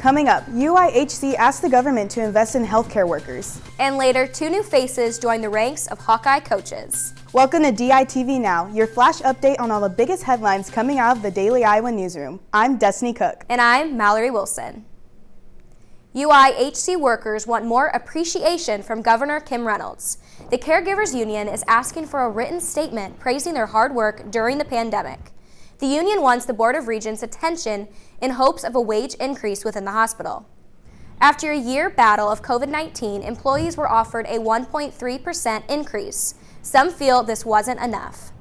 Coming up, UIHC asked the government to invest in healthcare workers. And later, 2 new faces join the ranks of Hawkeye coaches. Welcome to DITV Now, your flash update on all the biggest headlines coming out of the Daily Iowa newsroom. I'm Destiny Cook. And I'm Mallory Wilson. UIHC workers want more appreciation from Governor Kim Reynolds. The Caregivers Union is asking for a written statement praising their hard work during the pandemic. The union wants the Board of Regents' attention in hopes of a wage increase within the hospital. After a year battle of COVID-19, employees were offered a 1.3% increase. Some feel this wasn't enough.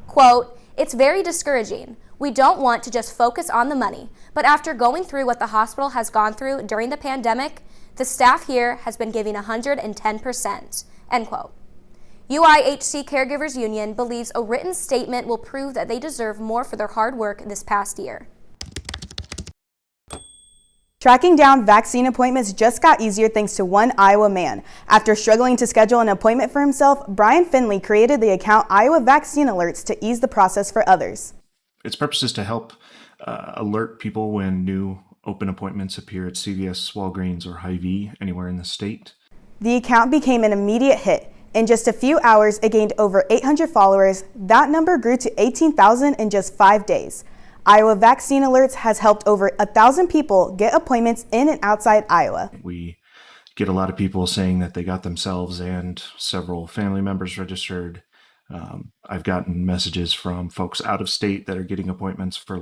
Quote, "It's very discouraging. We don't want to just focus on the money, but after going through what the hospital has gone through during the pandemic, the staff here has been giving 110%, end quote. UIHC Caregivers Union believes a written statement will prove that they deserve more for their hard work this past year. Tracking down vaccine appointments just got easier thanks to one Iowa man. After struggling to schedule an appointment for himself, Brian Finley created the account Iowa Vaccine Alerts to ease the process for others. Its purpose is to help alert people when new open appointments appear at CVS, Walgreens, or Hy-Vee anywhere in the state. The account became an immediate hit. In just a few hours, it gained over 800 followers. That number grew to 18,000 in just 5 days. Iowa Vaccine Alerts has helped over 1,000 people get appointments in and outside Iowa. We get a lot of people saying that they got themselves and several family members registered. I've gotten messages from folks out of state that are getting appointments for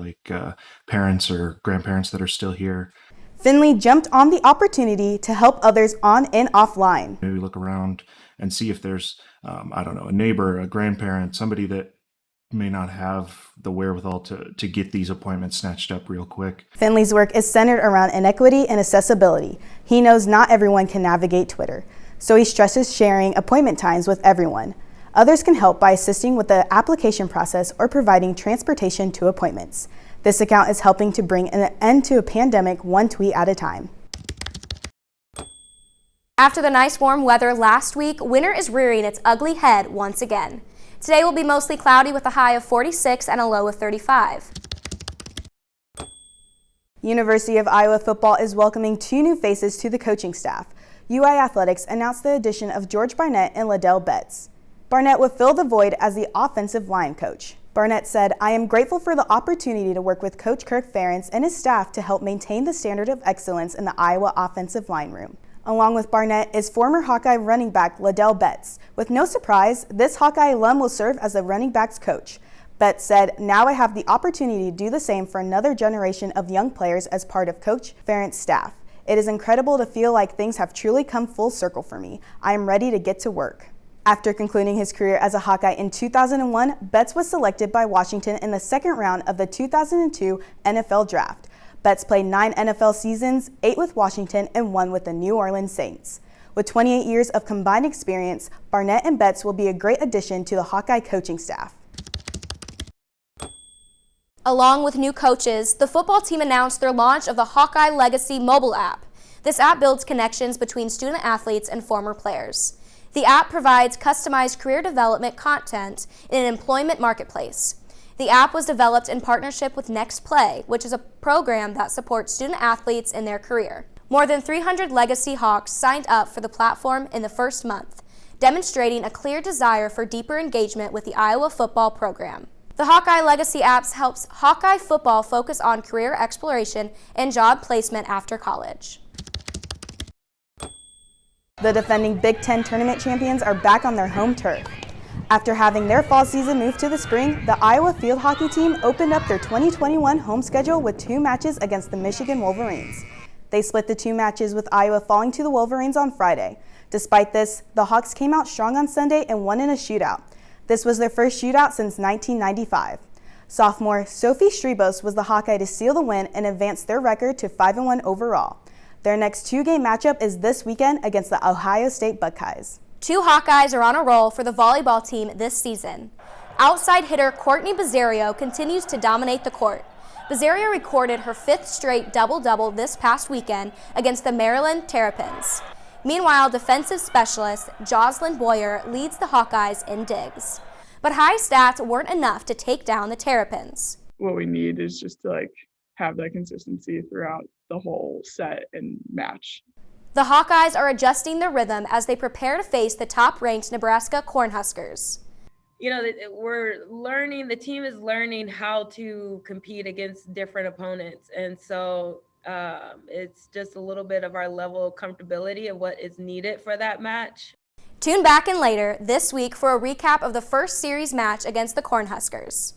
parents or grandparents that are still here. Finley jumped on the opportunity to help others on and offline. Maybe look around and see if there's, a neighbor, a grandparent, somebody that may not have the wherewithal to get these appointments snatched up real quick. Finley's work is centered around inequity and accessibility. He knows not everyone can navigate Twitter, so he stresses sharing appointment times with everyone. Others can help by assisting with the application process or providing transportation to appointments. This account is helping to bring an end to a pandemic one tweet at a time. After the nice warm weather last week, winter is rearing its ugly head once again. Today will be mostly cloudy with a high of 46 and a low of 35. University of Iowa football is welcoming 2 new faces to the coaching staff. UI Athletics announced the addition of George Barnett and Liddell Betts. Barnett will fill the void as the offensive line coach. Barnett said, "I am grateful for the opportunity to work with Coach Kirk Ferentz and his staff to help maintain the standard of excellence in the Iowa offensive line room." Along with Barnett is former Hawkeye running back Liddell Betts. With no surprise, this Hawkeye alum will serve as the running backs coach. Betts said, "Now I have the opportunity to do the same for another generation of young players as part of Coach Ferentz's staff. It is incredible to feel like things have truly come full circle for me. I am ready to get to work." After concluding his career as a Hawkeye in 2001, Betts was selected by Washington in the second round of the 2002 NFL Draft. Betts played 9 NFL seasons, 8 with Washington and 1 with the New Orleans Saints. With 28 years of combined experience, Barnett and Betts will be a great addition to the Hawkeye coaching staff. Along with new coaches, the football team announced their launch of the Hawkeye Legacy mobile app. This app builds connections between student athletes and former players. The app provides customized career development content in an employment marketplace. The app was developed in partnership with Next Play, which is a program that supports student athletes in their career. More than 300 Legacy Hawks signed up for the platform in the first month, demonstrating a clear desire for deeper engagement with the Iowa football program. The Hawkeye Legacy apps helps Hawkeye football focus on career exploration and job placement after college. The defending Big Ten tournament champions are back on their home turf. After having their fall season moved to the spring, the Iowa field hockey team opened up their 2021 home schedule with 2 matches against the Michigan Wolverines. They split the 2 matches with Iowa falling to the Wolverines on Friday. Despite this, the Hawks came out strong on Sunday and won in a shootout. This was their first shootout since 1995. Sophomore Sophie Strebos was the Hawkeye to seal the win and advance their record to 5-1 overall. Their next 2-game matchup is this weekend against the Ohio State Buckeyes. 2 Hawkeyes are on a roll for the volleyball team this season. Outside hitter Courtney Bizzario continues to dominate the court. Bizzario recorded her 5th straight double-double this past weekend against the Maryland Terrapins. Meanwhile, defensive specialist Jocelyn Boyer leads the Hawkeyes in digs. But high stats weren't enough to take down the Terrapins. What we need is just to have that consistency throughout the whole set and match. The Hawkeyes are adjusting their rhythm as they prepare to face the top-ranked Nebraska Cornhuskers. The team is learning how to compete against different opponents. And so it's just a little bit of our level of comfortability of what is needed for that match. Tune back in later this week for a recap of the first series match against the Cornhuskers.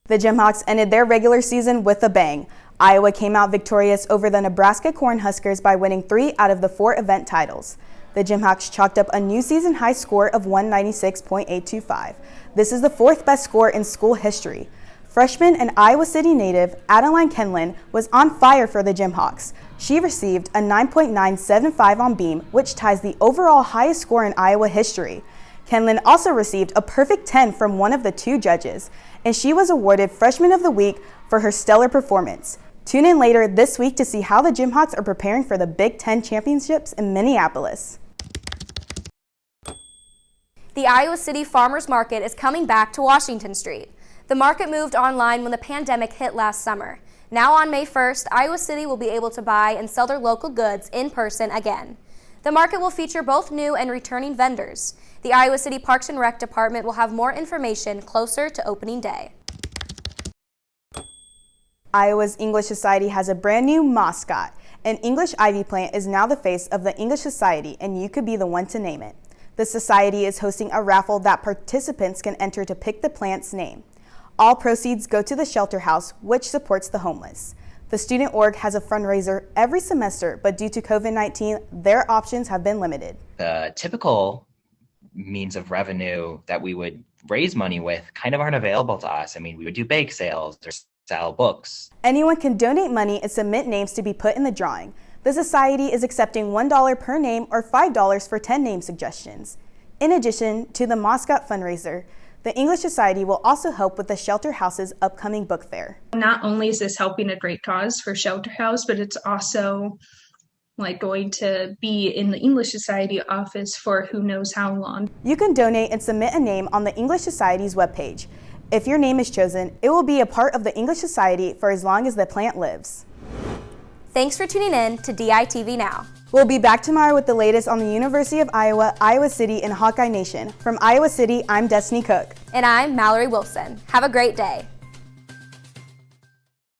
The Jimhawks ended their regular season with a bang. Iowa came out victorious over the Nebraska Cornhuskers by winning 3 out of the 4 event titles. The Jimhawks chalked up a new season high score of 196.825. This is the 4th best score in school history. Freshman and Iowa City native Adeline Kenlin was on fire for the Jimhawks. She received a 9.975 on beam, which ties the overall highest score in Iowa history. Kenlin also received a perfect 10 from one of the 2 judges, and she was awarded Freshman of the Week for her stellar performance. Tune in later this week to see how the Jimhawks are preparing for the Big Ten Championships in Minneapolis. The Iowa City Farmers Market is coming back to Washington Street. The market moved online when the pandemic hit last summer. Now on May 1st, Iowa City will be able to buy and sell their local goods in person again. The market will feature both new and returning vendors. The Iowa City Parks and Rec Department will have more information closer to opening day. Iowa's English Society has a brand new mascot. An English ivy plant is now the face of the English Society, and you could be the one to name it. The Society is hosting a raffle that participants can enter to pick the plant's name. All proceeds go to the shelter house, which supports the homeless. The student org has a fundraiser every semester, but due to COVID-19, their options have been limited. The typical means of revenue that we would raise money with kind of aren't available to us. I mean, we would do bake sales or sell books. Anyone can donate money and submit names to be put in the drawing. The Society is accepting $1 per name or $5 for 10 name suggestions. In addition to the mascot fundraiser, the English Society will also help with the Shelter House's upcoming book fair. Not only is this helping a great cause for Shelter House, but it's also going to be in the English Society office for who knows how long. You can donate and submit a name on the English Society's webpage. If your name is chosen, it will be a part of the English Society for as long as the plant lives. Thanks for tuning in to DITV Now. We'll be back tomorrow with the latest on the University of Iowa, Iowa City, and Hawkeye Nation. From Iowa City, I'm Destiny Cook. And I'm Mallory Wilson. Have a great day.